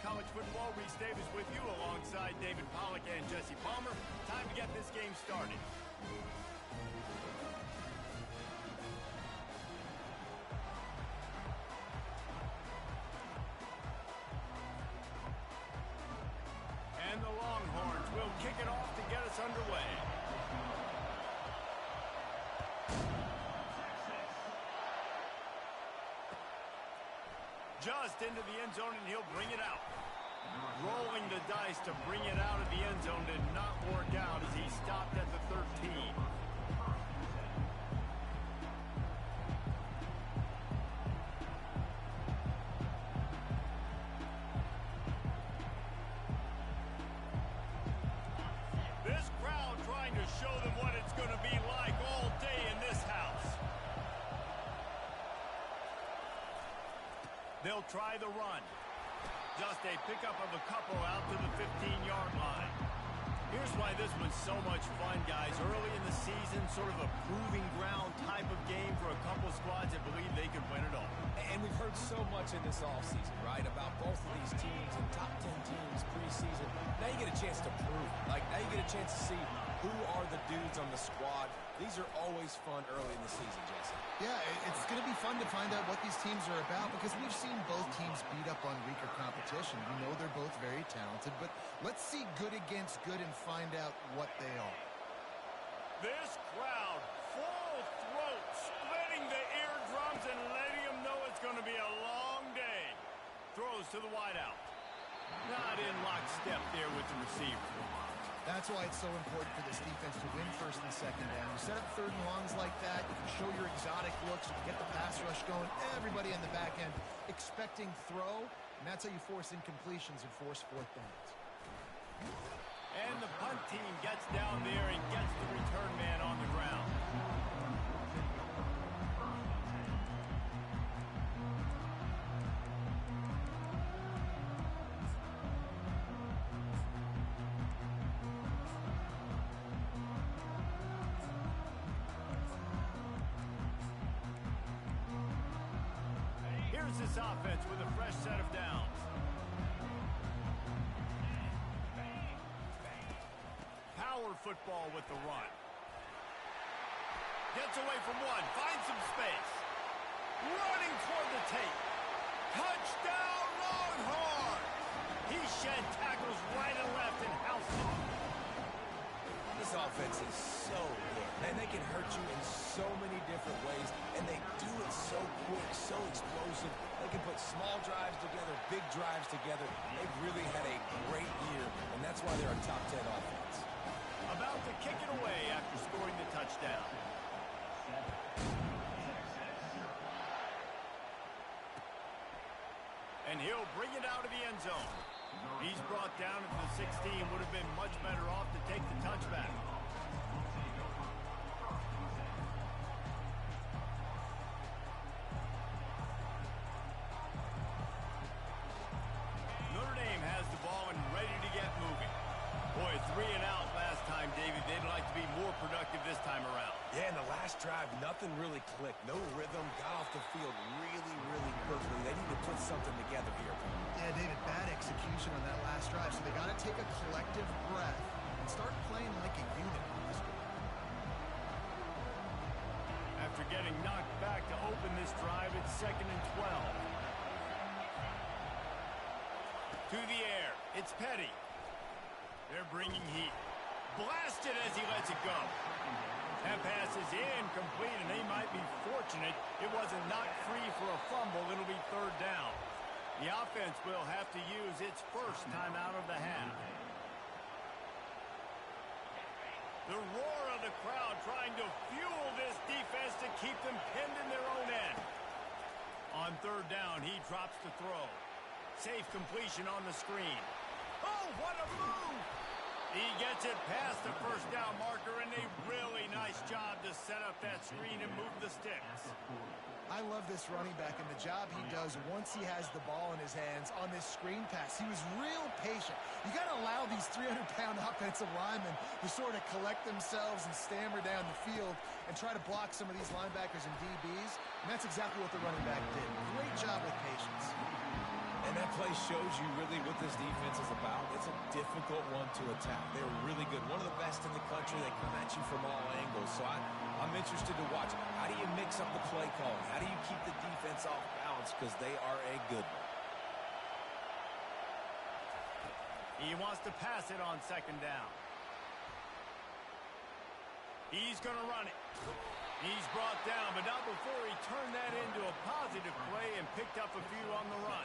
college football. Reese Davis with you alongside David Pollack and Jesse Palmer. Time to get this game started. And the Longhorns will kick it off to get us underway. Just into the end zone, and he'll bring it out. Rolling the dice to bring it out of the end zone did not work out as he stopped at the 13. This crowd trying to show them what it's going to be like all day in this house. They'll try the run. Just a pickup of a couple out to the 15-yard line. Here's why this was so much fun, guys. Early in the season, sort of a proving ground type of game for a couple squads that believe they could win it all. And we've heard so much in this offseason, right, about both of these teams and top 10 teams preseason. Now you get a chance to prove it. Like, now you get a chance to see who are the dudes on the squad. These are always fun early in the season, Jason. Yeah, it's going to be fun to find out what these teams are about because we've seen both teams beat up on weaker competition. We know they're both very talented, but let's see good against good and find out what they are. This crowd, full throat, splitting the eardrums and letting them know it's going to be a long day. Throws to the wideout. Not in lockstep there with the receiver. That's why it's so important for this defense to win first and second down. You set up third and longs like that, you can show your exotic looks, you can get the pass rush going, everybody in the back end expecting throw, and that's how you force incompletions and force fourth downs. And the punt team gets down there and gets the return man on the ground. Here's this offense with a fresh set of downs. Power football with the run. Gets away from one, finds some space. Running toward the tape. Touchdown, Longhorns! He shed tackles right and left in house off. This offense is so good. Man, they can hurt you in so many different ways, and they do it so quick, so explosive. They can put small drives together, big drives together. They've really had a great year, and that's why they're a top 10 offense. About to kick it away after scoring the touchdown. And he'll bring it out of the end zone. He's brought down at the 16. Would have been much better off to take the touchback. Notre Dame has the ball and ready to get moving. Boy, 3 and out last time, David. They'd like to be more productive this time around. Yeah, in the last drive, nothing really clicked. No rhythm, got off the field really quickly. They need to put something together here. Yeah, David, bad execution on that last drive, so they got to take a collective breath and start playing like a unit on this one. After getting knocked back to open this drive, it's 2nd and 12. To the air, it's Petty. They're bringing heat. Blasted as he lets it go. That pass is incomplete, and they might be fortunate it wasn't knocked free for a fumble. It'll be 3rd down. The offense will have to use its first timeout of the half. The roar of the crowd trying to fuel this defense to keep them pinned in their own end. On 3rd down, he drops the throw. Safe completion on the screen. Oh, what a move! He gets it past the first down marker, and a really nice job to set up that screen and move the sticks. I love this running back and the job he does once he has the ball in his hands on this screen pass. He was real patient. You got to allow these 300-pound offensive linemen to sort of collect themselves and stammer down the field and try to block some of these linebackers and DBs, and that's exactly what the running back did. Great job with patience. And that play shows you really what this defense is about. It's a difficult one to attack. They're really good. One of the best in the country. They come at you from all angles. So I'm interested to watch. How do you mix up the play calling? How do you keep the defense off balance? Because they are a good one. He wants to pass it on second down. He's going to run it. He's brought down, but not before he turned that into a positive play and picked up a few on the run.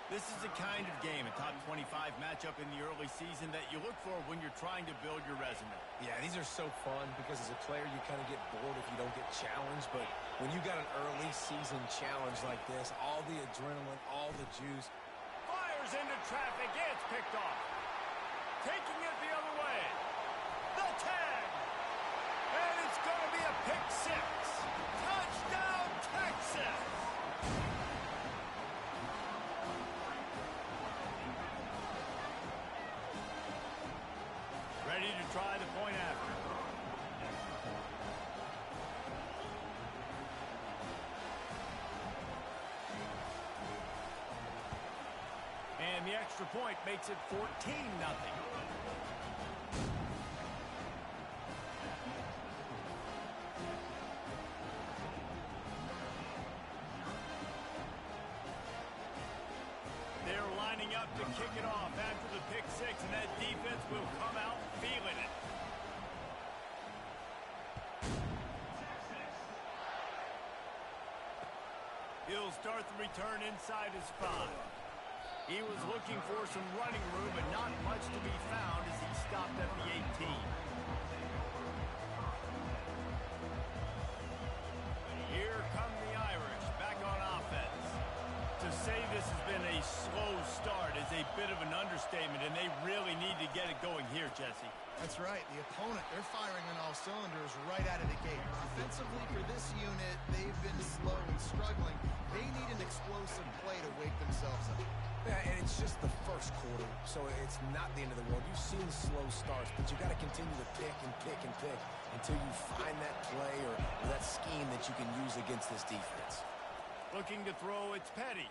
This is the kind of game, a top 25 matchup in the early season that you look for when you're trying to build your resume. Yeah, these are so fun because as a player you kind of get bored if you don't get challenged, but when you got an early season challenge like this, all the adrenaline, all the juice. Fires into traffic, it's picked off. Taking it the other way. The tag. And it's going to be a pick six. Touchdown, Texas. Ready to try the point after. And the extra point makes it 14-0. They're lining up to kick it off after the pick six, and that defense will come out feeling it. He'll start the return inside his 5. He was looking for some running room, but not much to be found as he stopped at the 18. Here come the Irish back on offense. To say this has been a slow start is a bit of an understatement, and they really need to get it going here, Jesse. That's right. The opponent, they're firing on all cylinders right out of the gate. Offensively, for this unit, they've been slow and struggling. They need an explosive play to wake themselves up. Yeah, and it's just the first quarter, so it's not the end of the world. You've seen slow starts, but you got to continue to pick and pick and pick until you find that play or that scheme that you can use against this defense. Looking to throw, it's Petty.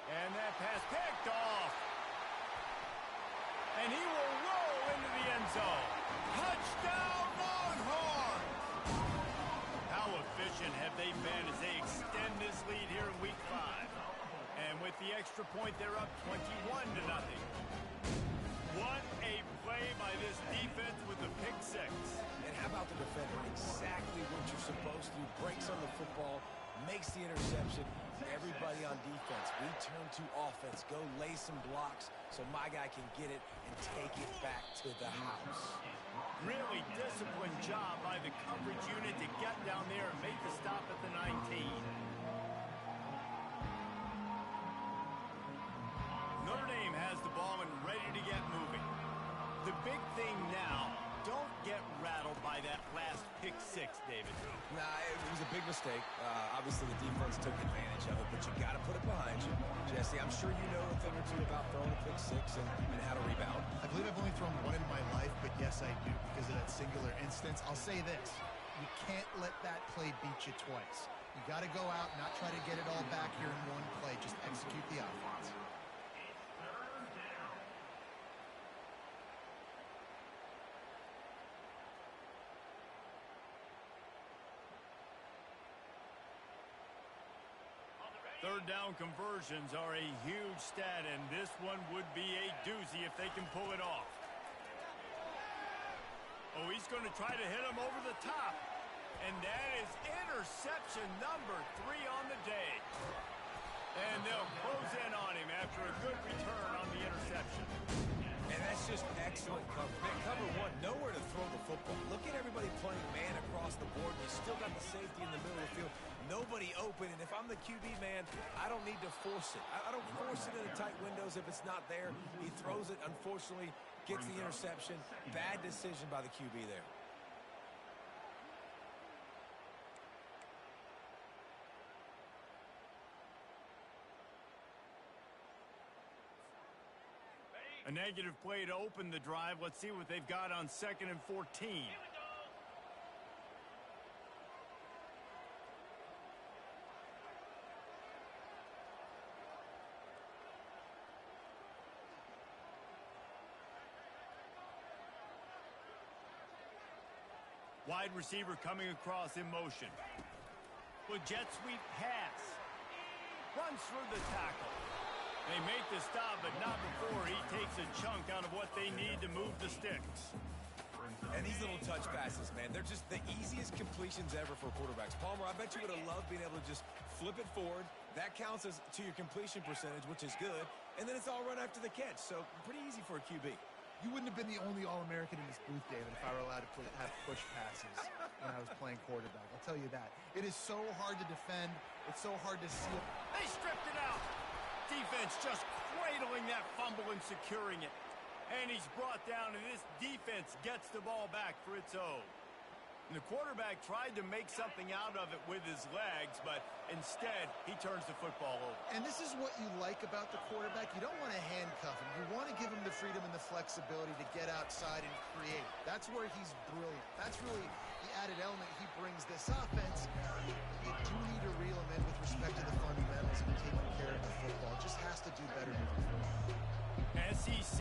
And that pass picked off. And he will roll into the end zone. Touchdown, Longhorns! How efficient have they been as they extend this lead here in Week 5? And with the extra point, they're up 21-0. What a play by this defense with the pick six. And how about the defender? Exactly what you're supposed to do. Breaks on the football, makes the interception. Everybody on defense, we turn to offense. Go lay some blocks so my guy can get it and take it back to the house. Really disciplined job by the coverage unit to get down there and make the stop at the 19. Notre Dame has the ball and ready to get moving. The big thing now, don't get rattled by that last pick six, David. Nah, it was a big mistake. Obviously, the defense took advantage of it, but you got to put it behind you. Jesse, I'm sure you know a thing or two about throwing a pick six and how to rebound. I believe I've only thrown one in my life, but yes, I do because of that singular instance. I'll say this. You can't let that play beat you twice. You got to go out, not try to get it all back here in one play. Just execute the offense. Third down conversions are a huge stat, and this one would be a doozy if they can pull it off. Oh, he's going to try to hit him over the top. And that is interception number 3 on the day. And they'll close in on him after a good return on the interception. And that's just excellent cover. Man, cover one, nowhere to throw the football. Look at everybody playing man across the board. You still got the safety in the middle of the field. Nobody open, and if I'm the QB, man, I don't need to force it. I don't force it into tight windows if it's not there. He throws it, unfortunately, gets the interception. Bad decision by the QB there. A negative play to open the drive. Let's see what they've got on 2nd and 14. Wide receiver coming across in motion. With jet sweep pass. Runs through the tackle. They make the stop, but not before he takes a chunk out of what they need to move the sticks. And these little touch passes, man, they're just the easiest completions ever for quarterbacks. Palmer, I bet you would have loved being able to just flip it forward. That counts as to your completion percentage, which is good. And then it's all run after the catch, so pretty easy for a QB. You wouldn't have been the only All-American in this booth, David, if I were allowed to have push passes when I was playing quarterback. I'll tell you that. It is so hard to defend. It's so hard to see it. They stripped it out. Defense just cradling that fumble and securing it. And he's brought down, and this defense gets the ball back for its own. And the quarterback tried to make something out of it with his legs, but instead, he turns the football over. And this is what you like about the quarterback. You don't want to handcuff him. You want to give him the freedom and the flexibility to get outside and create. That's where he's brilliant. That's really the added element he brings this offense. You do need to reel him in with respect to the fundamentals and taking care of the football. Just has to do better moving forward. SEC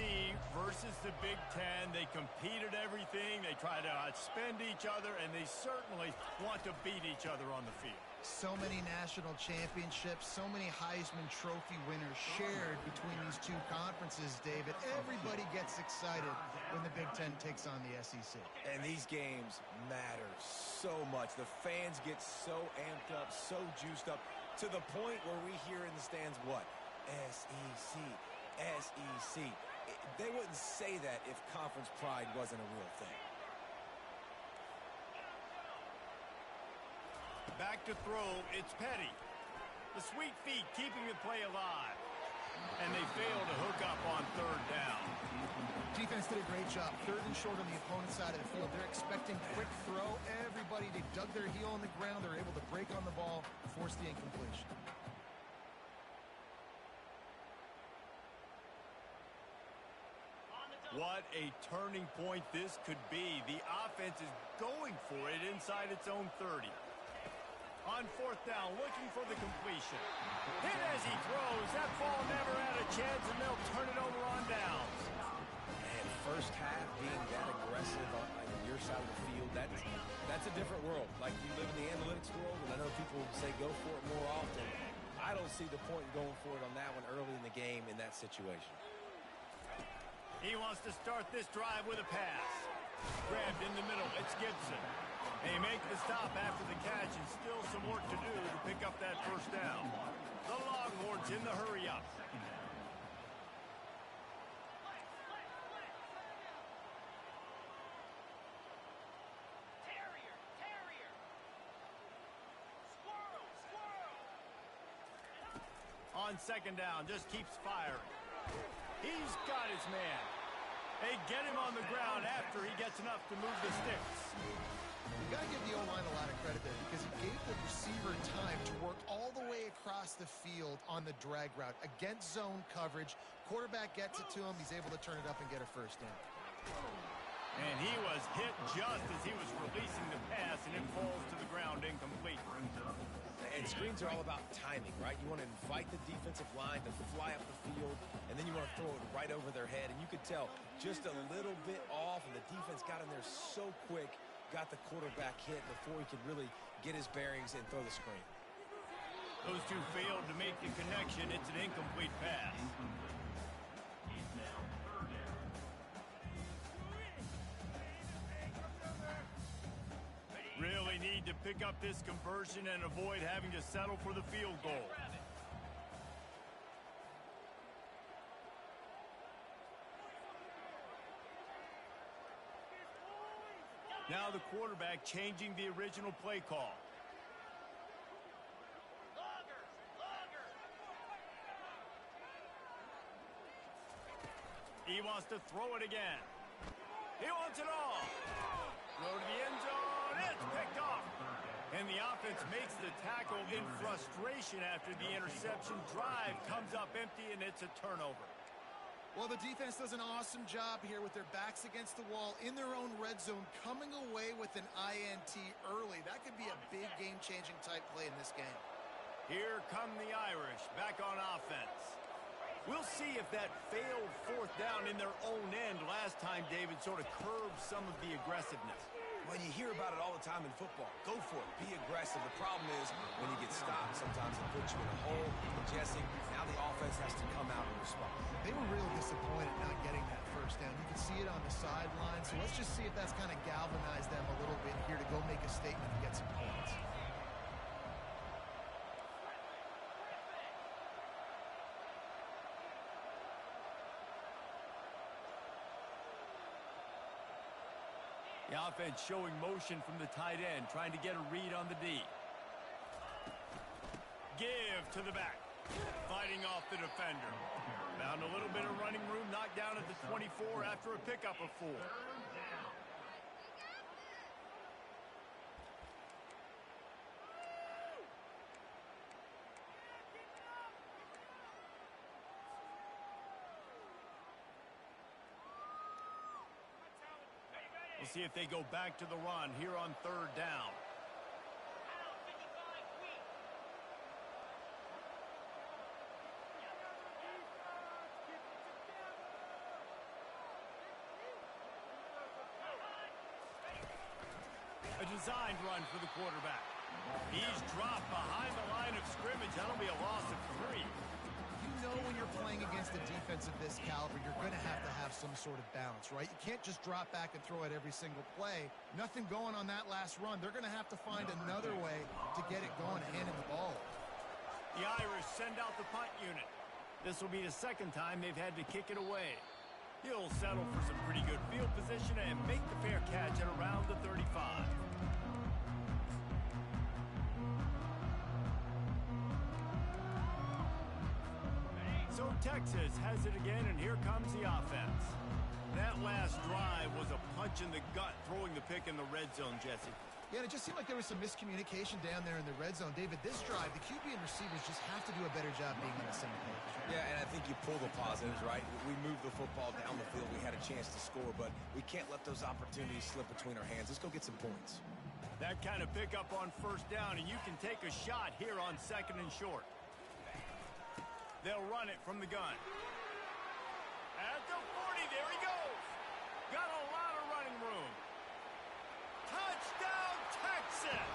versus the Big Ten. They compete at everything. They try to outspend each other, and they certainly want to beat each other on the field. So many national championships, so many Heisman Trophy winners shared between these two conferences, David. Everybody gets excited when the Big Ten takes on the SEC. And these games matter so much. The fans get so amped up, so juiced up, to the point where we hear in the stands what? SEC. SEC. They wouldn't say that if conference pride wasn't a real thing. Back to throw, it's Petty. The sweet feet keeping the play alive. And they fail to hook up on third down. Defense did a great job. Third and short on the opponent's side of the field. They're expecting quick throw. Everybody, they dug their heel on the ground. They're able to break on the ball, force the incompletion. What a turning point this could be. The offense is going for it inside its own 30. On fourth down, looking for the completion. Hit as he throws. That ball never had a chance, and they'll turn it over on downs. And first half being that aggressive on your side of the field, that's a different world. Like, you live in the analytics world, and I know people say go for it more often. I don't see the point in going for it on that one early in the game in that situation. He wants to start this drive with a pass. Grabbed in the middle. It's Gibson. They make the stop after the catch, and still some work to do to pick up that first down. The Longhorns in the hurry-up. On second down, just keeps firing. He's got his man. They get him on the ground after he gets enough to move the sticks. You got to give the O-line a lot of credit there because he gave the receiver time to work all the way across the field on the drag route against zone coverage. Quarterback gets it to him. He's able to turn it up and get a first down. And he was hit just as he was releasing the pass, and it falls to the ground incomplete. And screens are all about timing, right? You want to invite the defensive line to fly up the field, and then you want to throw it right over their head. And you could tell just a little bit off, and the defense got in there so quick, got the quarterback hit before he could really get his bearings and throw the screen. Those two failed to make the connection. It's an incomplete pass. Really need to pick up this conversion and avoid having to settle for the field goal. Now the quarterback changing the original play call. He wants to throw it again. He wants it all. Throw to the end zone. It's picked off. And the offense makes the tackle in frustration after the interception. Drive comes up empty, and it's a turnover. Well, the defense does an awesome job here with their backs against the wall in their own red zone, coming away with an INT early. That could be a big game-changing type play in this game. Here come the Irish back on offense. We'll see if that failed fourth down in their own end last time, David, sort of curbed some of the aggressiveness. Well, you hear about it all the time in football. Go for it. Be aggressive. The problem is when you get stopped, sometimes it puts you in a hole. And Jesse, now the offense has to come out and respond. They were real disappointed not getting that first down. You can see it on the sideline. So let's just see if that's kind of galvanized them a little bit here to go make a statement and get some points. The offense showing motion from the tight end, trying to get a read on the D. Give to the back. Fighting off the defender. Found a little bit of running room, knocked down at the 24 after a pickup of 4. We'll see if they go back to the run here on 3rd down. A designed run for the quarterback. He's dropped behind the line of scrimmage. That'll be a loss of 3. You know when you're playing against a defense of this caliber, you're going to have some sort of balance, right? You can't just drop back and throw it every single play. Nothing going on that last run. They're going to have to find another way to get it going and handing the ball. The Irish send out the punt unit. This will be the 2nd time they've had to kick it away. He'll settle for some pretty good field position and make the fair catch at around the 35. So Texas has it again, and here comes the offense. That last drive was a punch in the gut, throwing the pick in the red zone, Jesse. Yeah, and it just seemed like there was some miscommunication down there in the red zone. David, this drive, the QB and receivers just have to do a better job being on the same page. Yeah, and I think you pull the positives, right? We moved the football down the field. We had a chance to score, but we can't let those opportunities slip between our hands. Let's go get some points. That kind of pickup on 1st down, and you can take a shot here on 2nd and short. They'll run it from the gun. At the 40, there he goes. Got a lot of running room. Touchdown, Texas!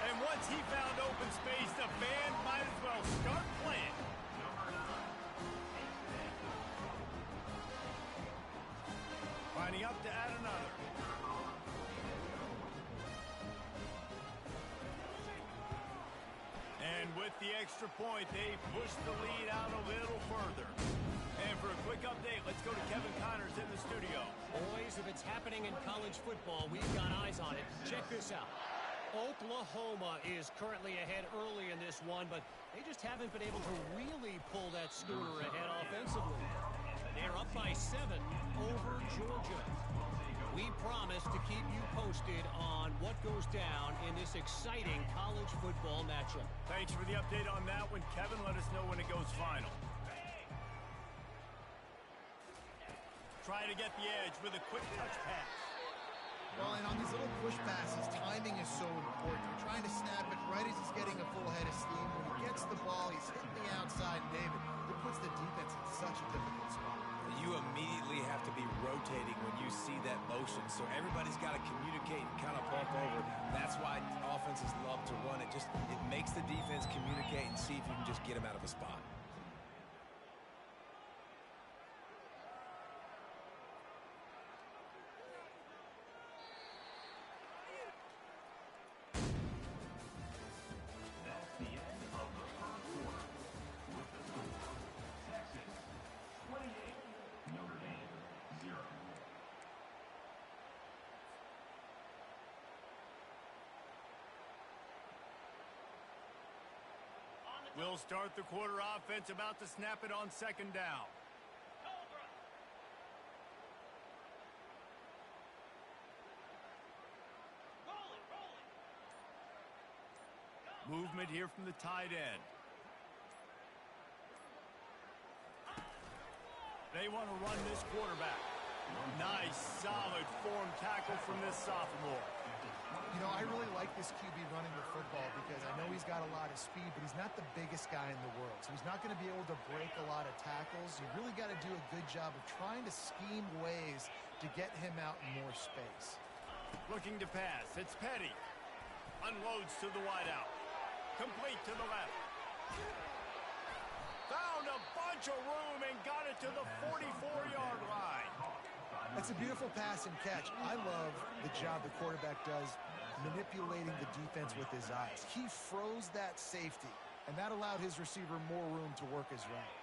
And once he found open space, the band might as well start playing. Lining up to add another. And with the extra point, they push the lead out a little further. And for a quick update, let's go to Kevin Connors in the studio. Boys, if it's happening in college football, we've got eyes on it. Check this out. Oklahoma is currently ahead early in this one, but they just haven't been able to really pull that schooner ahead offensively. They're up by 7 over Georgia. We promise to keep you posted on what goes down in this exciting college football matchup. Thanks for the update on that one, Kevin. Let us know when it goes final. Trying to get the edge with a quick touch pass. Well, and on these little push passes, timing is so important. You're trying to snap it right as he's getting a full head of steam. When he gets the ball, he's hitting the outside, and David, it puts the defense in such a difficult spot. You immediately have to be rotating when you see that motion, so everybody's got to communicate and kind of bump over. That's why offenses love to run it. It makes the defense communicate and see if you can just get them out of a spot. We'll start the quarter offense, about to snap it on 2nd down. Movement here from the tight end. They want to run this quarterback. Nice, solid form tackle from this sophomore. You know, I really like this QB running the football because I know he's got a lot of speed, but he's not the biggest guy in the world. So he's not going to be able to break a lot of tackles. You really got to do a good job of trying to scheme ways to get him out in more space. Looking to pass. It's Petty. Unloads to the wideout. Complete to the left. Found a bunch of room and got it to the 44-yard line. That's a beautiful pass and catch. I love the job the quarterback does manipulating the defense with his eyes. He froze that safety, and that allowed his receiver more room to work his route.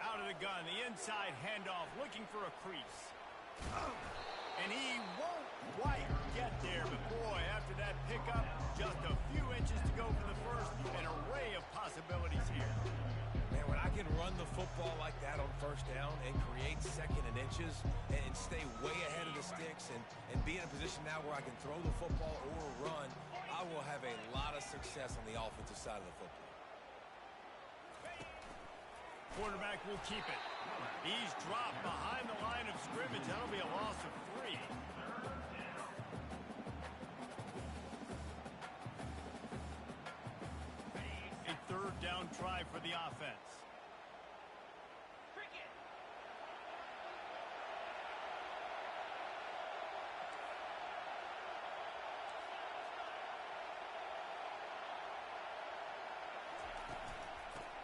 Out of the gun, the inside handoff, looking for a crease. And he won't quite get there, but boy, after that pickup, just a few inches to go for the first. An array of possibilities here. Man, when I can run the football like that on first down and create second and inches and stay way ahead of the sticks and be in a position now where I can throw the football or run, I will have a lot of success on the offensive side of the football. Quarterback will keep it. He's dropped behind the line of scrimmage. That'll be a loss of 3. A third down try for the offense.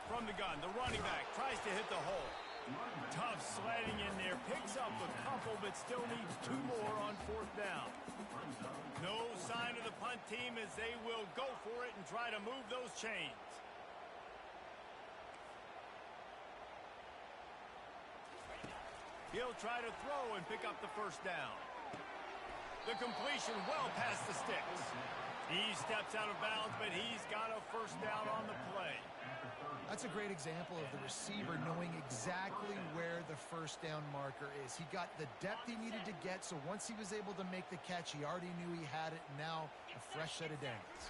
From the gun, the running back tries to hit the hole. Tough sledding in there, picks up a couple, but still needs 2 more on 4th down. No sign of the punt team as they will go for it and try to move those chains. He'll try to throw and pick up the 1st down. The completion well past the sticks. He steps out of bounds, but he's got a 1st down on the play. That's a great example of the receiver knowing exactly where the 1st down marker is. He got the depth he needed to get, so once he was able to make the catch, he already knew he had it, and now a fresh set of downs.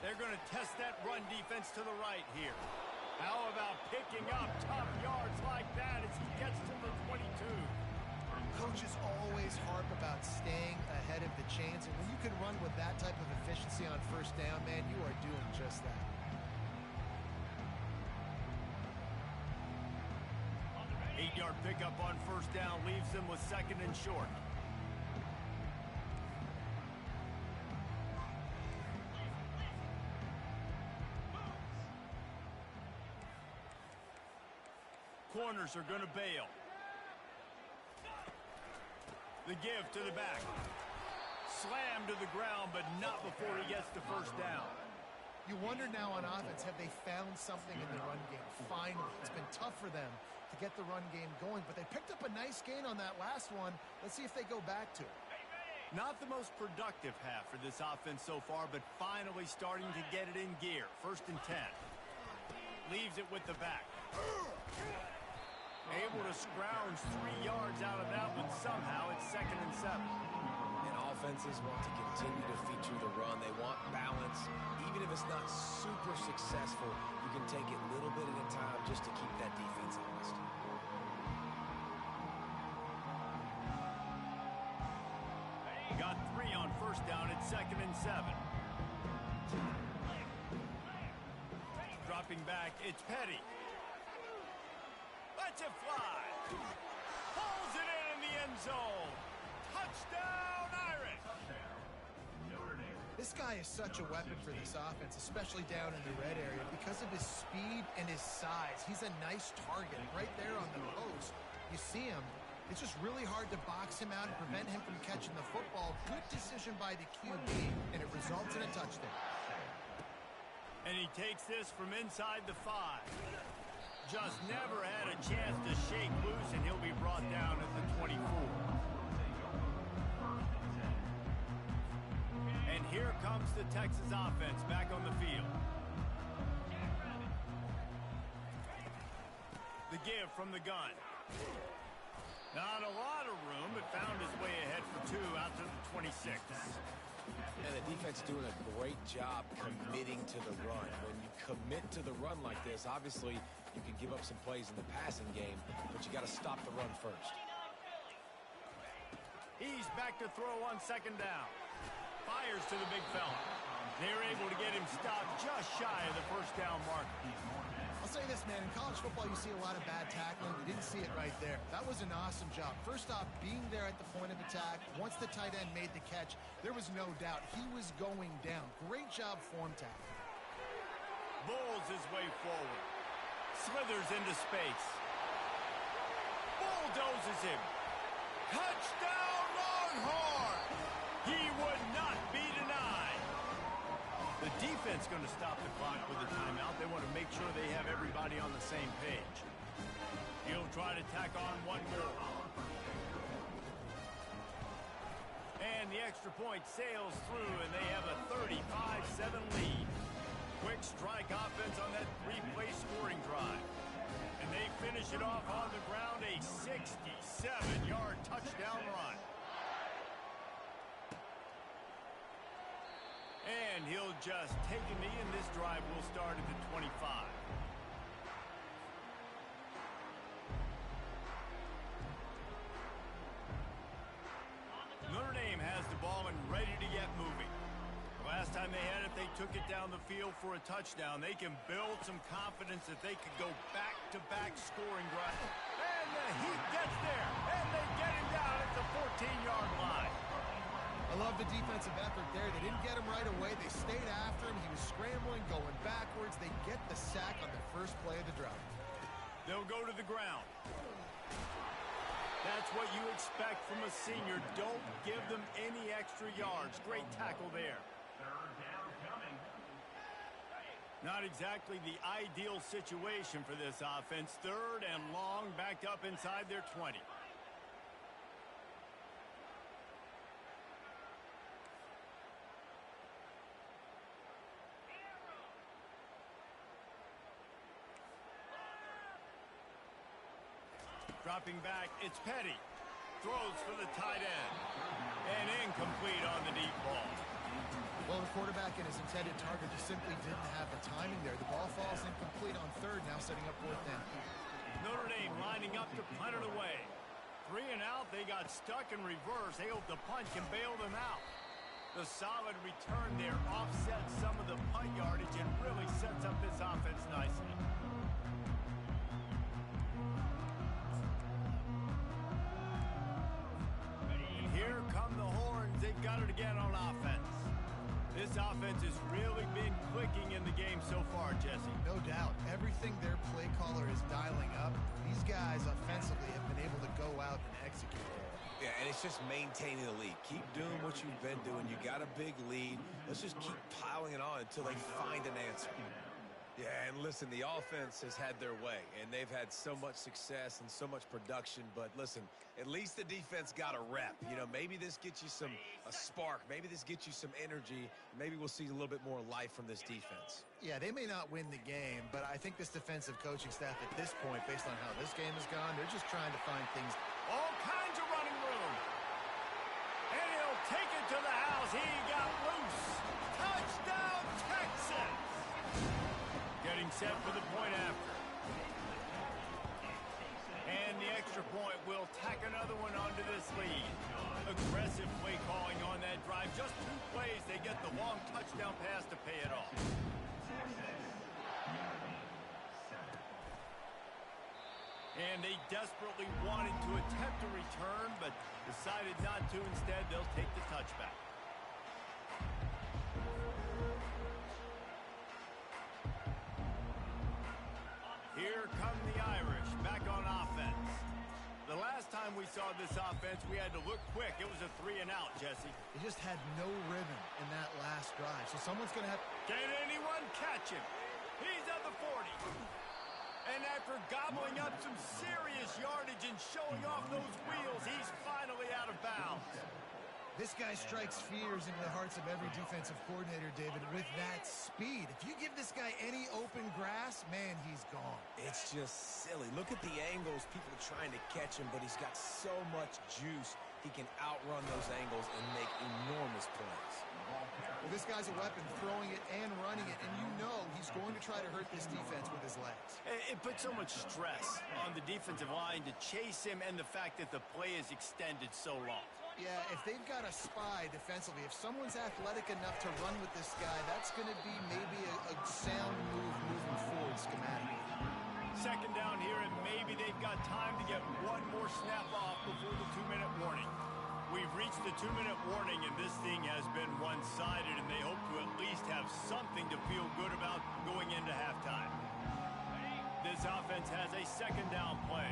They're going to test that run defense to the right here. How about picking up tough yards like that as he gets to the 22? Coaches always harp about staying ahead of the chains, and when you can run with that type of efficiency on 1st down, man, you are doing just that. Eight-yard pickup on 1st down leaves them with 2nd and short. Corners are going to bail. The give to the back. Slam to the ground, but not before he gets the 1st down. You wonder now on offense, have they found something in the run game? Finally. It's been tough for them to get the run game going, but they picked up a nice gain on that last one. Let's see if they go back to it. Not the most productive half for this offense so far, but finally starting to get it in gear. 1st and 10. Leaves it with the back. Able to scrounge 3 yards out of that one somehow. It's 2nd and 7. And offenses want to continue to feature the run. They want balance. Even if it's not super successful, you can take it little bit at a time just to keep that defense honest. Got 3 on 1st down at 2nd and 7. Dropping back, it's Petty. Lets it fly. Pulls it in the end zone. Touchdown, Irish. This guy is such a weapon for this offense, especially down in the red area, because of his speed and his size. He's a nice target right there on the post. You see him. It's just really hard to box him out and prevent him from catching the football. Good decision by the QB, and it results in a touchdown. And he takes this from inside the 5. Just never had a chance to shake loose, and he'll be brought down at the 24. And here comes the Texas offense back on the field. The give from the gun. Not a lot of room, but found his way ahead for 2 out to the 26. And the defense doing a great job committing to the run. When you commit to the run like this, obviously you can give up some plays in the passing game, but you got to stop the run first. He's back to throw on 2nd down. Fires to the big fella. They're able to get him stopped just shy of the 1st down mark. I'll say this, man. In college football, you see a lot of bad tackling. We didn't see it right there. That was an awesome job. First off, being there at the point of attack. Once the tight end made the catch, there was no doubt he was going down. Great job form tackling. Bulls his way forward. Slithers into space. Bulldozes him. Touchdown, Longhorn! He would not be denied. The defense going to stop the clock with a timeout. They want to make sure they have everybody on the same page. He'll try to tack on one more. And the extra point sails through, and they have a 35-7 lead. Quick strike offense on that three-play scoring drive. And they finish it off on the ground, a 67-yard touchdown run. And he'll just take a knee, and this drive will start at the 25. Notre Dame has the ball and ready to get moving. The last time they had it, they took it down the field for a touchdown. They can build some confidence that they could go back-to-back scoring drive. And the Heat gets there, and they get him down at the 14-yard line. I love the defensive effort there. They didn't get him right away. They stayed after him. He was scrambling, going backwards. They get the sack on the first play of the drive. They'll go to the ground. That's what you expect from a senior. Don't give them any extra yards. Great tackle there. Not exactly the ideal situation for this offense. Third and long, backed up inside their 20. Dropping back, it's Petty. Throws for the tight end. And incomplete on the deep ball. Well, the quarterback and his intended target just simply didn't have the timing there. The ball falls incomplete on third, now setting up fourth down. Notre Dame lining up to punt it away. 3 and out, they got stuck in reverse. They hope the punt can bail them out. The solid return there offsets some of the punt yardage and really sets up this offense nicely. And here come the Horns. They've got it again on offense. This offense has really been clicking in the game so far, Jesse. No doubt. Everything their play caller is dialing up, these guys offensively have been able to go out and execute. Yeah, and it's just maintaining the lead. Keep doing what you've been doing. You got a big lead. Let's just keep piling it on until they find an answer. Yeah, and listen, the offense has had their way, and they've had so much success and so much production. But listen, at least the defense got a rep. You know, maybe this gets you a spark. Maybe this gets you some energy. Maybe we'll see a little bit more life from this defense. Yeah, they may not win the game, but I think this defensive coaching staff at this point, based on how this game has gone, they're just trying to find things. All kinds of running room. And he'll take it to the house. He got loose. Touchdown, Texas. Getting set for the point after. And the extra point will tack another one onto this lead. Aggressive play calling on that drive. Just 2 plays, they get the long touchdown pass to pay it off. And they desperately wanted to attempt a return, but decided not to. Instead, they'll take the touchback. Here come the Irish, back on offense. The last time we saw this offense, we had to look quick. It was a 3 and out, Jesse. They just had no rhythm in that last drive, so someone's going to have... Can anyone catch him? He's at the 40. And after gobbling up some serious yardage and showing off those wheels, he's finally out of bounds. This guy strikes fears into the hearts of every defensive coordinator, David, with that speed. If you give this guy any open grass, man, he's gone. It's just silly. Look at the angles. People are trying to catch him, but he's got so much juice. He can outrun those angles and make enormous plays. Well, this guy's a weapon, throwing it and running it, and you know he's going to try to hurt this defense with his legs. It puts so much stress on the defensive line to chase him and the fact that the play is extended so long. Yeah, if they've got a spy defensively, if someone's athletic enough to run with this guy, that's going to be maybe a sound move moving forward schematically. Second down here, and maybe they've got time to get one more snap off before the 2-minute warning. We've reached the 2-minute warning, and this thing has been one-sided, and they hope to at least have something to feel good about going into halftime. This offense has a second down play.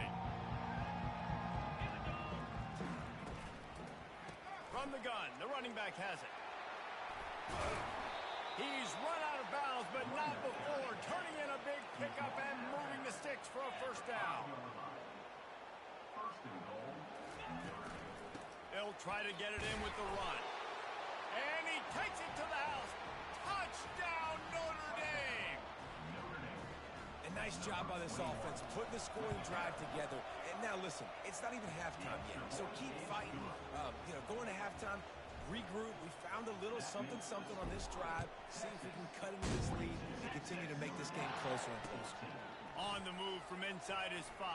From the gun, the running back has it. He's run out of bounds, but not before turning in a big pickup and moving the sticks for a first down. They'll try to get it in with the run. And he takes it to the house. Touchdown, Notre Dame! A nice job by this offense, putting the scoring drive together. And now listen, it's not even halftime yet, so keep fighting. Going to halftime, regroup. We found a little something on this drive. See if we can cut into this lead and continue to make this game closer and closer. On the move from inside his 5.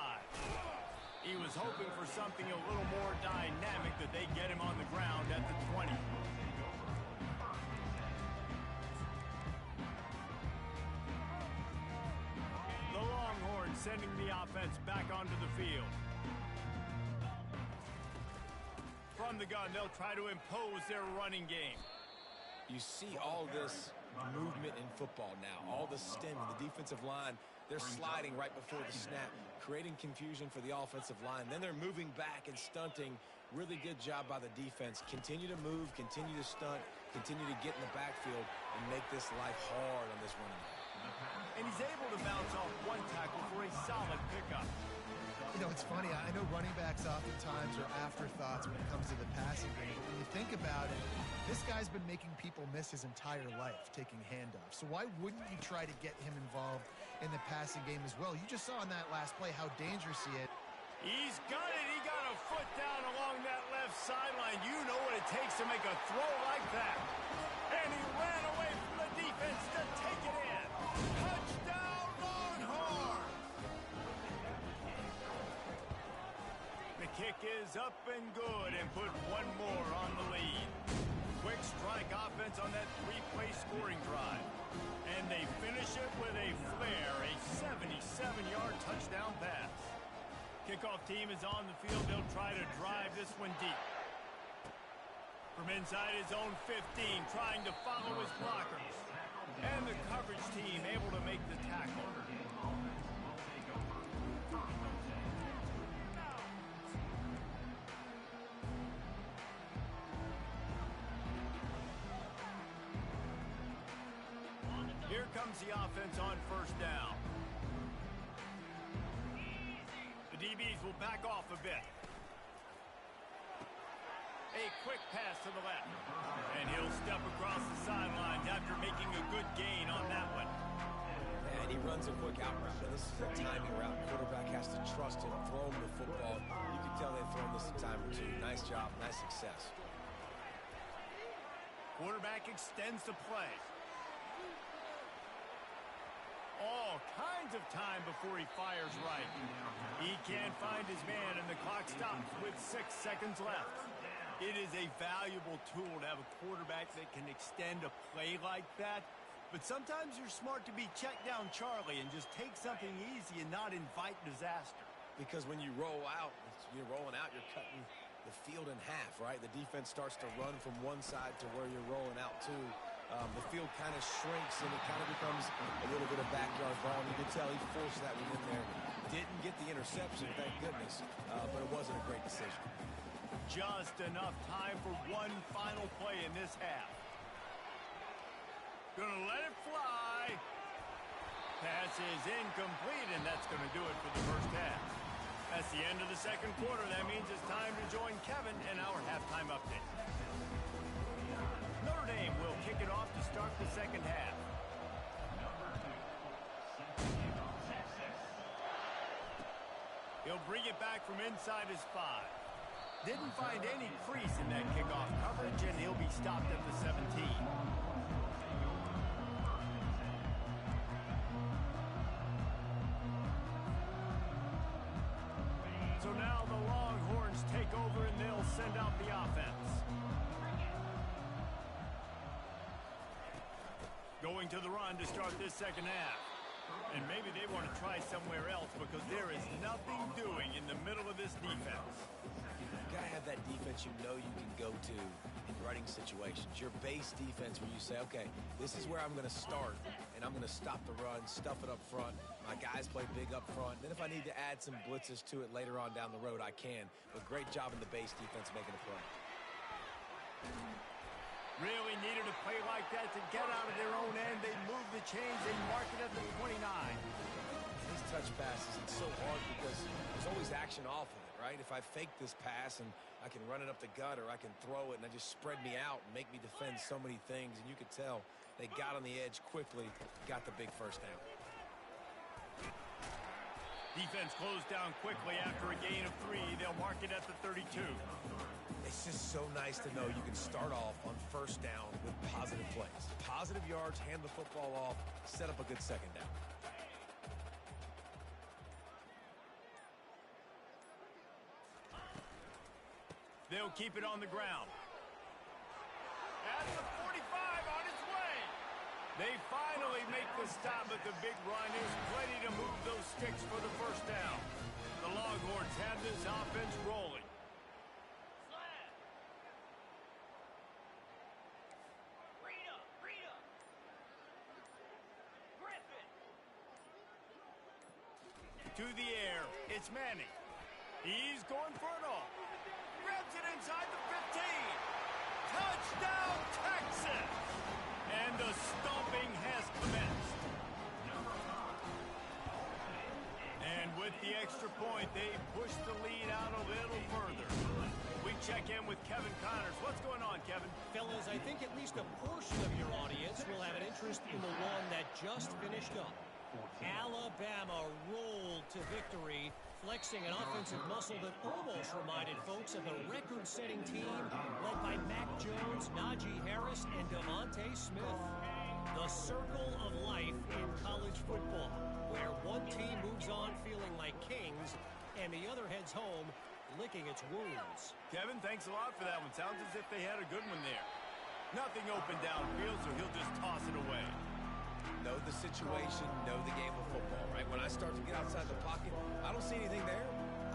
He was hoping for something a little more dynamic, that they get him on the ground at the 20. The Longhorns sending the offense back onto the field. From the gun, they'll try to impose their running game. You see all this movement in football now, all the stemming, the defensive line, they're sliding right before the snap, creating confusion for the offensive line. Then they're moving back and stunting. Really good job by the defense. Continue to move, continue to stunt, continue to get in the backfield and make this life hard on this running back. And he's able to bounce off one tackle for a solid pickup. You know, it's funny. I know running backs oftentimes are afterthoughts when it comes to the passing game. When you think about it, this guy's been making people miss his entire life taking handoffs. So why wouldn't you try to get him involved in the passing game as well? You just saw in that last play how dangerous he is. He's got it. He got a foot down along that left sideline. You know what it takes to make a throw like that. And he ran away from the defense to take it in. Touchdown, Longhorns! The kick is up and good, and put one more on the lead. Quick strike offense on that 3-play scoring drive. And they finish it with a flair, a 77-yard touchdown pass. Kickoff team is on the field. They'll try to drive this one deep. From inside his own 15, trying to follow his blockers. And the coverage team able to make the tackle. Here comes the offense on first down. The DBs will back off a bit. A quick pass to the left. And he'll step across the sidelines after making a good gain on that one. And he runs a quick out route. Now, this is a timing route. Quarterback has to trust him, throw him the football. You can tell they've thrown this a time or two. Nice job, nice success. Quarterback extends the play. All kinds of time before he fires right. He can't find his man, and the clock stops with 6 seconds left. It is a valuable tool to have a quarterback that can extend a play like that. But sometimes you're smart to be check down Charlie and just take something easy and not invite disaster. Because when you roll out, you're rolling out, you're cutting the field in half, right? The defense starts to run from one side to where you're rolling out to. The field kind of shrinks, and it kind of becomes a little bit of backyard ball. And you can tell he forced that one in there. Didn't get the interception, thank goodness, but it wasn't a great decision. Just enough time for one final play in this half. Gonna let it fly. Pass is incomplete, and that's gonna do it for the first half. That's the end of the second quarter. That means it's time to join Kevin in our halftime update. Notre Dame will kick it off to start the second half. He'll bring it back from inside his 5. Didn't find any crease in that kickoff coverage, and he'll be stopped at the 17. So now the Longhorns take over, and they'll send out the offense. Going to the run to start this second half. And maybe they want to try somewhere else because there is nothing doing in the middle of this defense. You got to have that defense you know you can go to in running situations. Your base defense where you say, okay, this is where I'm going to start, and I'm going to stop the run, stuff it up front. My guys play big up front. Then if I need to add some blitzes to it later on down the road, I can. But great job in the base defense making a play. Really needed a play like that to get out of their own end. They move the chains. They mark it at the 29. These touch passes, it's so hard because there's always action off of it, right? If I fake this pass and I can run it up the gut or I can throw it and it just spread me out and make me defend so many things. And you could tell they got on the edge quickly, got the big first down. Defense closed down quickly after a gain of 3. They'll mark it at the 32. It's just so nice to know you can start off on first down with positive plays. Positive yards, hand the football off, set up a good second down. They'll keep it on the ground. At the 45 on its way. They finally make the stop, but the big run is ready to move those sticks for the first down. The Longhorns have this offense rolling. To the air, it's Manning. He's going for it all. Grabs it inside the 15. Touchdown, Texas! And the stomping has commenced. And with the extra point, they push the lead out a little further. We check in with Kevin Connors. What's going on, Kevin? Fellas, I think at least a portion of your audience will have an interest in the one that just finished up. Alabama rolled to victory, flexing an offensive muscle that almost reminded folks of the record-setting team led by Mac Jones, Najee Harris, and Devontae Smith. The circle of life in college football, where one team moves on feeling like kings, and the other heads home licking its wounds. Kevin, thanks a lot for that one. Sounds as if they had a good one there. Nothing open downfield, so he'll just toss it away. Know the situation, know the game of football, right? When I start to get outside the pocket, I don't see anything there.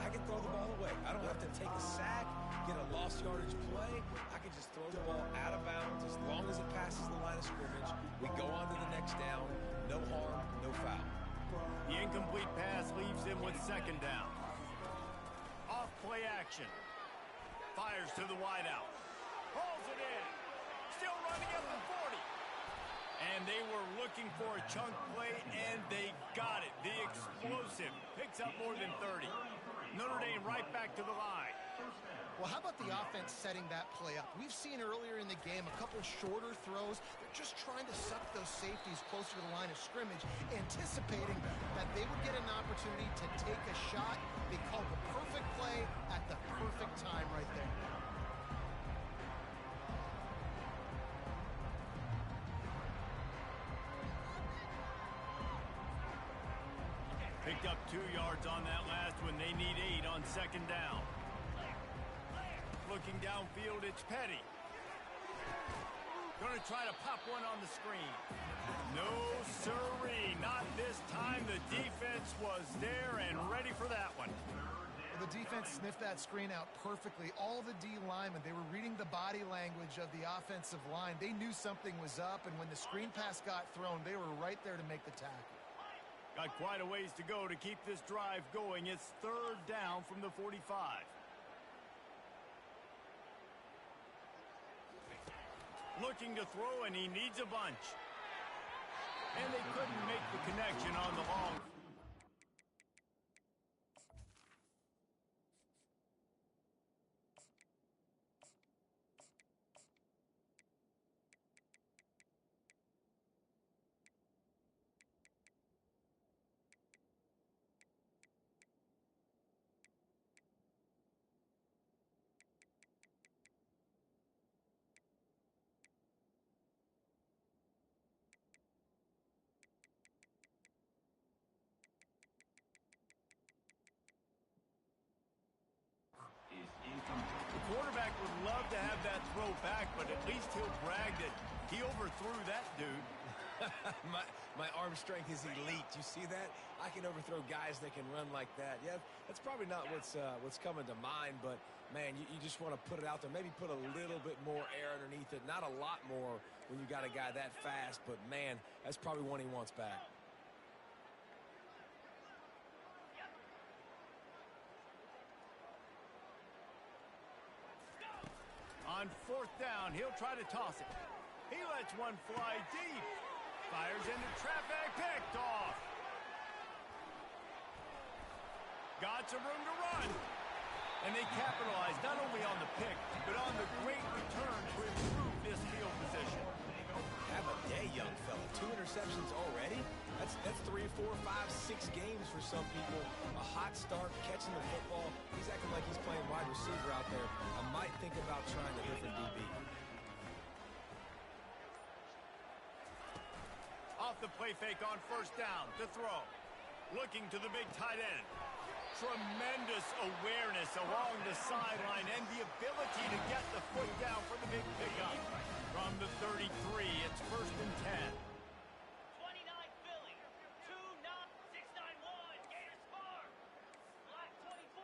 I can throw the ball away. I don't have to take a sack, get a lost yardage play. I can just throw the ball out of bounds as long as it passes the line of scrimmage. We go on to the next down. No harm, no foul. The incomplete pass leaves him with second down. Off play action. Fires to the wideout. Hauls it in. Still running at the 40. And they were looking for a chunk play, and they got it. The explosive picks up more than 30. Notre Dame right back to the line. Well, how about the offense setting that play up? We've seen earlier in the game a couple shorter throws. They're just trying to suck those safeties closer to the line of scrimmage, anticipating that they would get an opportunity to take a shot. They called the perfect play at the perfect time right there. Picked up 2 yards on that last one. They need 8 on second down. Looking downfield, it's Petty. Going to try to pop one on the screen. No, sirree. Not this time. The defense was there and ready for that one. Well, the defense sniffed that screen out perfectly. All the D linemen, they were reading the body language of the offensive line. They knew something was up, and when the screen pass got thrown, they were right there to make the tackle. Got quite a ways to go to keep this drive going. It's third down from the 45. Looking to throw, and he needs a bunch. And they couldn't make the connection on the long. The quarterback would love to have that throw back, but at least he'll brag that he overthrew that dude. my arm strength is elite. You see that? I can overthrow guys that can run like that. Yeah, that's probably not what's coming to mind, but, man, you just want to put it out there. Maybe put a little bit more air underneath it. Not a lot more when you got a guy that fast, but, man, that's probably one he wants back. On 4th down, he'll try to toss it. He lets one fly deep. Fires into traffic, picked off. Got some room to run. And they capitalize not only on the pick, but on the great return to improve this field position. Have a day, young fella. 2 interceptions already? That's 3, 4, 5, 6 games for some people. A hot start, catching the football. He's acting like he's playing wide receiver out there. I might think about trying a different DB. Off the play fake on 1st down to throw. Looking to the big tight end. Tremendous awareness along the sideline and the ability to get the foot down for the big pickup. From the 33, it's 1st and 10. 29 Philly. 2-9-6-9-1. Gators score. Black 24.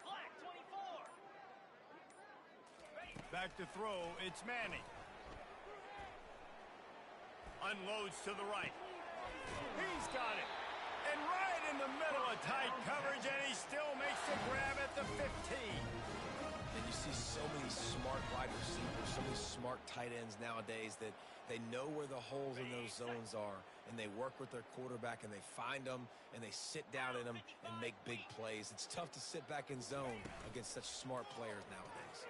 Black 24. Back to throw, it's Manning. Unloads to the right. He's got it. And right in the middle of tight coverage, and he still makes the grab at the 15. And you see so many smart wide receivers, so many smart tight ends nowadays that they know where the holes in those zones are, and they work with their quarterback, and they find them, and they sit down in them and make big plays. It's tough to sit back in zone against such smart players nowadays.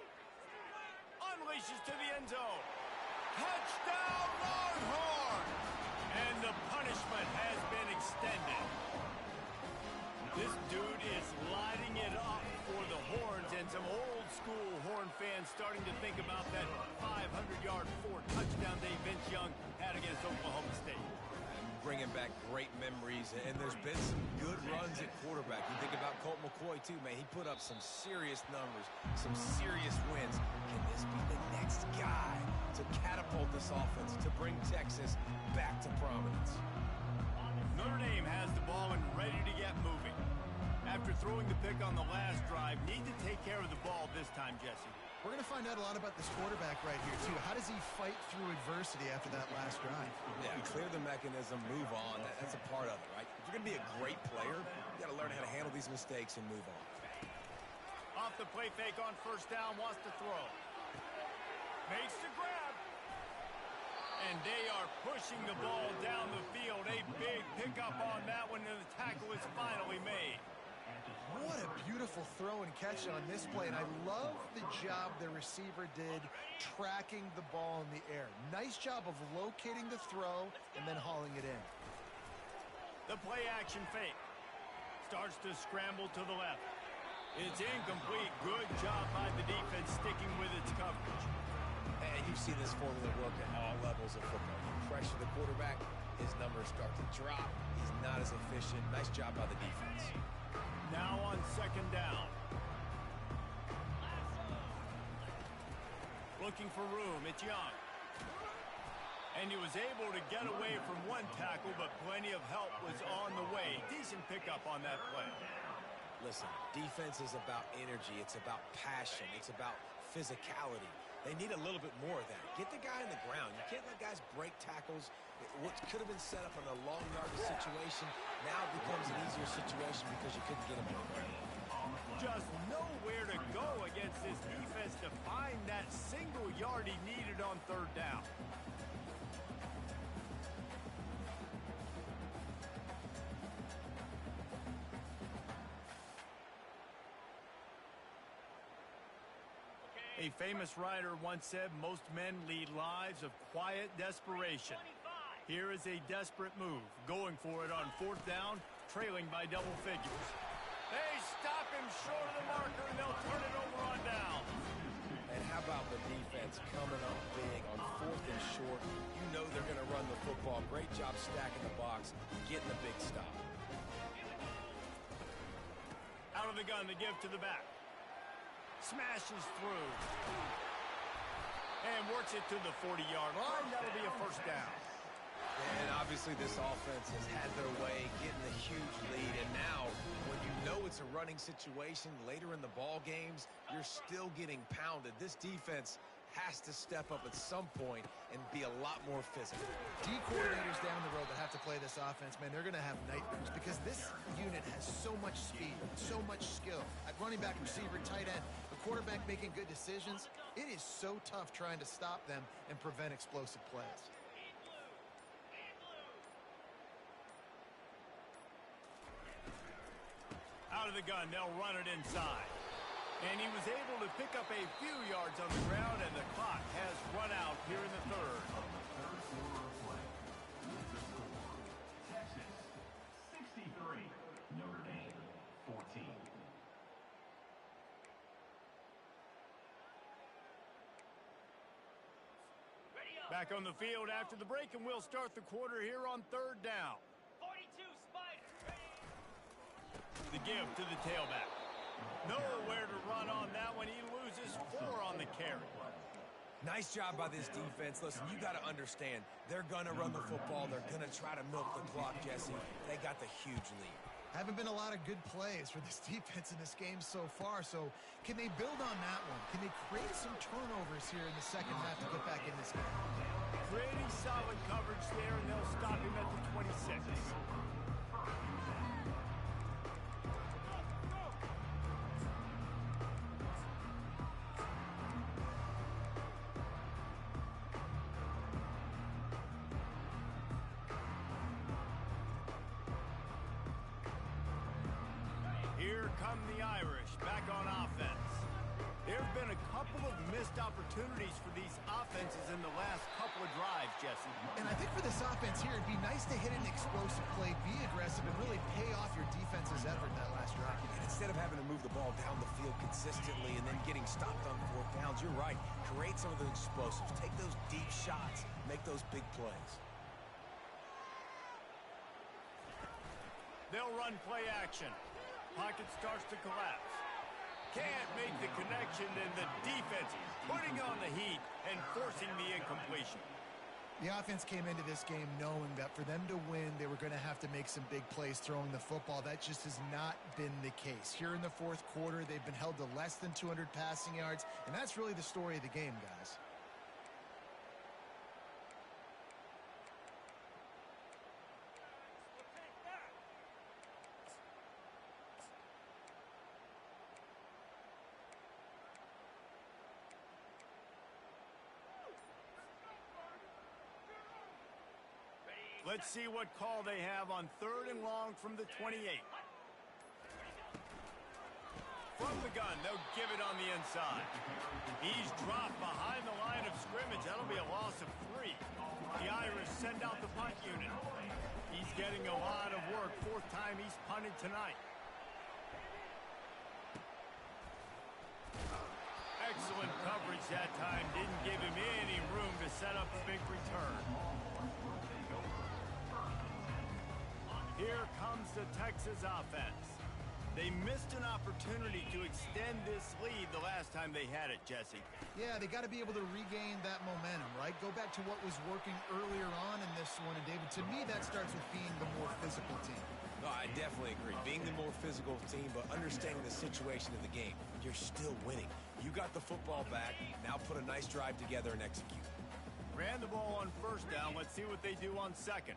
Unleashes to the end zone. Touchdown, Longhorn! And the punishment has been extended. This dude is lighting it up for the Horns, and some old-school Horn fans starting to think about that 500-yard 4-touchdown day Vince Young had against Oklahoma State. Bringing back great memories, and there's been some good runs at quarterback. You think about Colt McCoy, too, man. He put up some serious numbers, some serious wins. Can this be the next guy to catapult this offense, to bring Texas back to prominence? Notre Dame has the ball and ready to get moving. After throwing the pick on the last drive, need to take care of the ball this time, Jesse. We're going to find out a lot about this quarterback right here, too. How does he fight through adversity after that last drive? Yeah, clear the mechanism, move on. That's a part of it, right? If you're going to be a great player, you got to learn how to handle these mistakes and move on. Off the play fake on 1st down, wants to throw. Makes the grab. And they are pushing the ball down the field. A big pickup on that one, and the tackle is finally made. What a beautiful throw and catch on this play, and I love the job the receiver did tracking the ball in the air. Nice job of locating the throw and then hauling it in. The play action fake. Starts to scramble to the left. It's incomplete. Good job by the defense sticking with its coverage. And you've seen this formula work at all levels of football. You pressure the quarterback, his numbers start to drop. He's not as efficient. Nice job by the defense. Now on 2nd down. Looking for room, it's Young. And he was able to get away from one tackle, but plenty of help was on the way. Decent pickup on that play. Listen, defense is about energy. It's about passion. It's about physicality. They need a little bit more of that. Get the guy on the ground. You can't let guys break tackles. What could have been set up in a long yardage situation now becomes an easier situation because you couldn't get him on the ground. Just nowhere to go against this defense to find that single yard he needed on 3rd down. A famous writer once said most men lead lives of quiet desperation. Here is a desperate move, going for it on 4th down, trailing by double figures. They stop him short of the marker, and they'll turn it over on down. And how about the defense coming up big on 4th and short? You know they're going to run the football. Great job stacking the box, getting the big stop. Out of the gun, the give to the back. Smashes through. And works it to the 40-yard line. That'll be a 1st down. And obviously this offense has had their way, getting a huge lead. And now, when you know it's a running situation later in the ball games, you're still getting pounded. This defense has to step up at some point and be a lot more physical. D coordinators down the road that have to play this offense, man, they're going to have nightmares because this unit has so much speed, so much skill. At running back, receiver, tight end, the quarterback making good decisions. It is so tough trying to stop them and prevent explosive plays. Out of the gun, they'll run it inside. And he was able to pick up a few yards on the ground, and the clock has run out here in the third. Texas 63, Notre Dame 14. Back on the field after the break, and we'll start the quarter here on third down. 42, Spider. The give to the tailback. Nowhere to run on that one. He loses 4 on the carry. Nice job by this defense. Listen, you got to understand, they're going to run the football. They're going to try to milk the clock, Jesse. They got the huge lead. Haven't been a lot of good plays for this defense in this game so far, so can they build on that one? Can they create some turnovers here in the second half to get back in this game? Pretty solid coverage there, and they'll stop him at the 26. Here come the Irish back on offense. There have been a couple of missed opportunities for these offenses in the last couple of drives, Jesse. And I think for this offense here, it'd be nice to hit an explosive play, be aggressive, and really pay off your defense's effort that last drive. And instead of having to move the ball down the field consistently and then getting stopped on 4th downs, you're right. Create some of those explosives. Take those deep shots. Make those big plays. They'll run play action. Pocket starts to collapse. Can't make the connection, and the defense putting on the heat and forcing the incompletion. The offense came into this game knowing that for them to win, they were going to have to make some big plays throwing the football. That just has not been the case. Here in the 4th quarter, they've been held to less than 200 passing yards, and that's really the story of the game, guys. Let's see what call they have on 3rd and long from the 28. From the gun, they'll give it on the inside. He's dropped behind the line of scrimmage. That'll be a loss of 3. The Irish send out the punt unit. He's getting a lot of work. 4th time he's punted tonight. Excellent coverage that time. Didn't give him any room to set up a big return. Here comes the Texas offense. They missed an opportunity to extend this lead the last time they had it, Jesse. Yeah, they got to be able to regain that momentum, right? Go back to what was working earlier on in this one. And, David, to me, that starts with being the more physical team. No, I definitely agree. Being the more physical team, but understanding the situation of the game. You're still winning. You got the football back. Now put a nice drive together and execute. Ran the ball on 1st down. Let's see what they do on 2nd.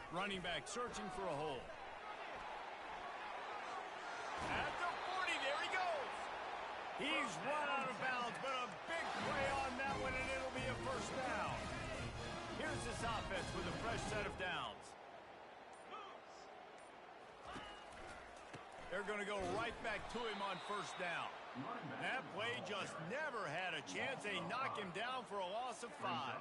Running back searching for a hole. At the 40, there he goes. He's run out of bounds, but a big play on that one, and it'll be a 1st down. Here's this offense with a fresh set of downs. They're going to go right back to him on 1st down. That play just never had a chance. They knock him down for a loss of 5.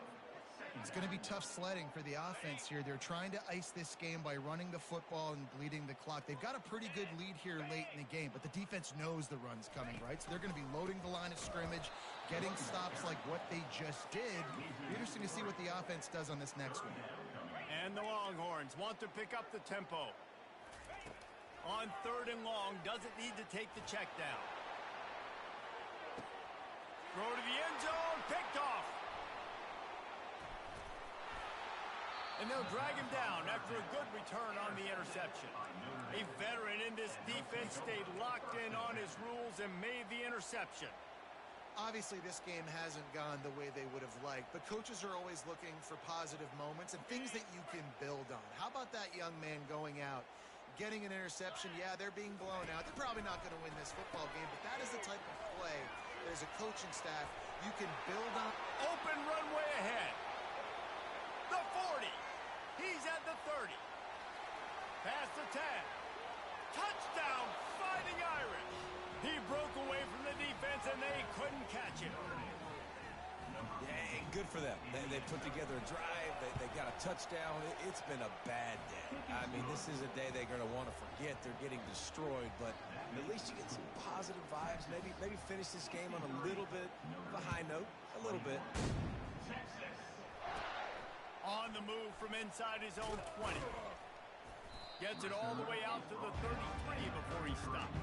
It's going to be tough sledding for the offense here. They're trying to ice this game by running the football and bleeding the clock. They've got a pretty good lead here late in the game, but the defense knows the run's coming, right? So they're going to be loading the line of scrimmage, getting stops like what they just did. Interesting to see what the offense does on this next one. And the Longhorns want to pick up the tempo. On 3rd and long, doesn't need to take the check down. Throw to the end zone, picked off. And they'll drag him down after a good return on the interception. A veteran in this defense stayed locked in on his rules and made the interception. Obviously, this game hasn't gone the way they would have liked, but coaches are always looking for positive moments and things that you can build on. How about that young man going out, getting an interception? Yeah, they're being blown out. They're probably not going to win this football game, but that is the type of play that as a coaching staff you can build on. Open runway ahead. The 40. He's at the 30. Past the 10. Touchdown, Fighting Irish. He broke away from the defense, and they couldn't catch him. Yeah, good for them. They put together a drive. They got a touchdown. It's been a bad day. I mean, this is a day they're going to want to forget. They're getting destroyed, but at least you get some positive vibes. Maybe finish this game on a little bit of a high note. A little bit. On the move from inside his own 20. Gets it all the way out to the 33 before he stopped.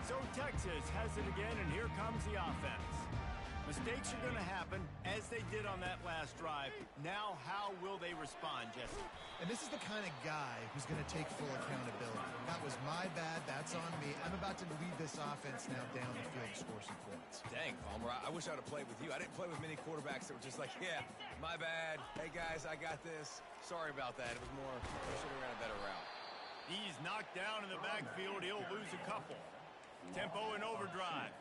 So Texas has it again, and here comes the offense. Mistakes are going to happen, as they did on that last drive. Now, how will they respond, Jesse? And this is the kind of guy who's going to take full accountability. That was my bad. That's on me. I'm about to lead this offense now down the field to score some points. Dang, Palmer, I wish I'd have played with you. I didn't play with many quarterbacks that were just like, yeah, my bad. Hey, guys, I got this. Sorry about that. It was more, I should have ran a better route. He's knocked down in the backfield. He'll lose a couple. Tempo and overdrive.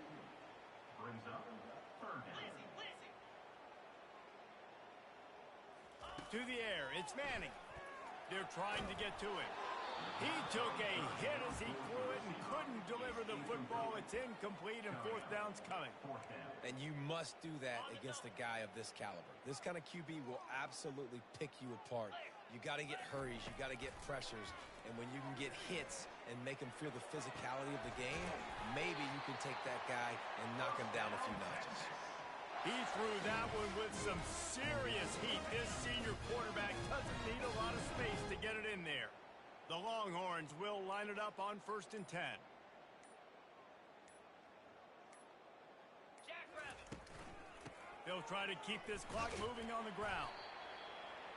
Brings up third down. To the air, it's Manning. They're trying to get to him. He took a hit as he threw it and couldn't deliver the football. It's incomplete, and 4th down's coming. And you must do that against a guy of this caliber. This kind of QB will absolutely pick you apart. You got to get hurries. You got to get pressures. And when you can get hits and make him feel the physicality of the game, maybe you can take that guy and knock him down a few notches. He threw that one with some serious heat. This senior quarterback doesn't need a lot of space to get it in there. The Longhorns will line it up on 1st and 10. Jackrabbit. They'll try to keep this clock moving on the ground.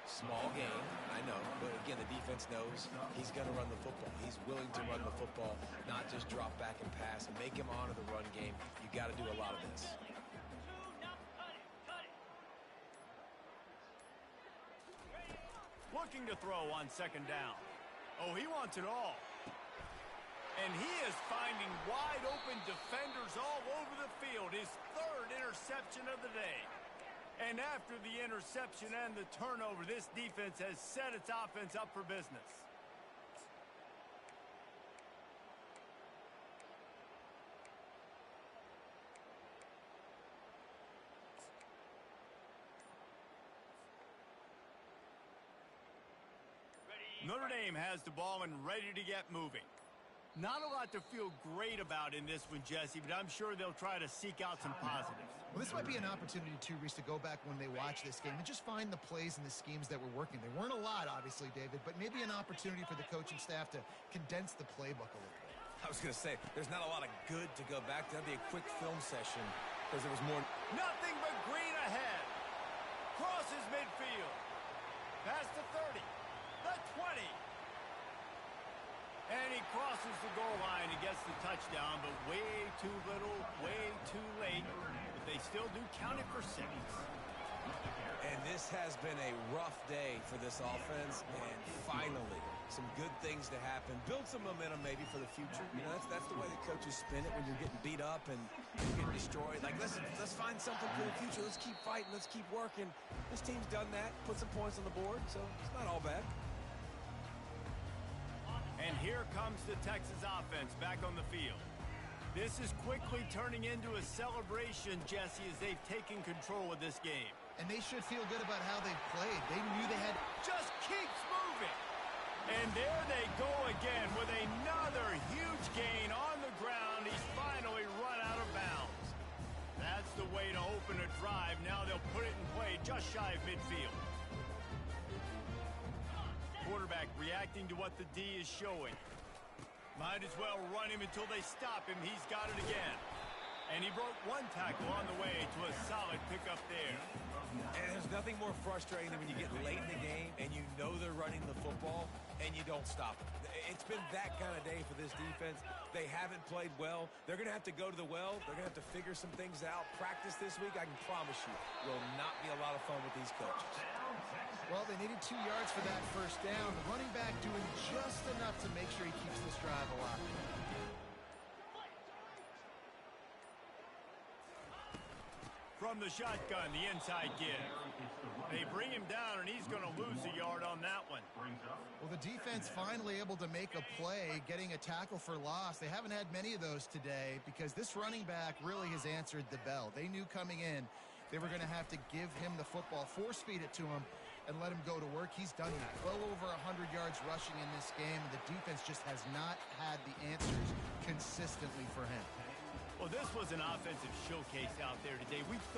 Small game, I know, but again, the defense knows he's going to run the football. He's willing to run the football, not just drop back and pass and make him honor the run game. You got to do a lot of this. Looking to throw on 2nd down. Oh, he wants it all. And he is finding wide open defenders all over the field. His 3rd interception of the day. And after the interception and the turnover, this defense has set its offense up for business. Notre Dame has the ball and ready to get moving. Not a lot to feel great about in this one, Jesse, but I'm sure they'll try to seek out some positives. Well, this might be an opportunity, too, Reese, to go back when they watch this game and just find the plays and the schemes that were working. There weren't a lot, obviously, David, but maybe an opportunity for the coaching staff to condense the playbook a little bit. I was going to say, there's not a lot of good to go back to. That'd be a quick film session because there was more. Nothing but green ahead. Crosses midfield. Past the 30. The 20. And he crosses the goal line and gets the touchdown, but way too little, way too late. But they still do count it for 6. And this has been a rough day for this offense, and finally, some good things to happen. Build some momentum maybe for the future. You know, that's the way the coaches spin it when you're getting beat up and you're getting destroyed. Like, let's find something for the future. Let's keep fighting. Let's keep working. This team's done that, put some points on the board, so it's not all bad. And here comes the Texas offense back on the field. This is quickly turning into a celebration, Jesse, as they've taken control of this game. And they should feel good about how they've played. They knew they had... Just keeps moving. And there they go again with another huge gain on the ground. He's finally run out of bounds. That's the way to open a drive. Now they'll put it in play just shy of midfield. reacting to what the D is showing. Might as well run him until they stop him. He's got it again. And he broke one tackle on the way to a solid pickup there. And there's nothing more frustrating than when you get late in the game and you know they're running the football and you don't stop them. It's been that kind of day for this defense. They haven't played well. They're going to have to go to the well. They're going to have to figure some things out. Practice this week, I can promise you, will not be a lot of fun with these coaches. Well, they needed 2 yards for that first down. The running back doing just enough to make sure he keeps this drive alive. From the shotgun, the inside give. They bring him down, and he's going to lose a yard on that one. Well, the defense finally able to make a play, getting a tackle for loss. They haven't had many of those today because this running back really has answered the bell. They knew coming in they were going to have to give him the football, force feed it to him, and let him go to work. He's done that. Well over 100 yards rushing in this game, and the defense just has not had the answers consistently for him. Well, this was an offensive showcase out there today. We thought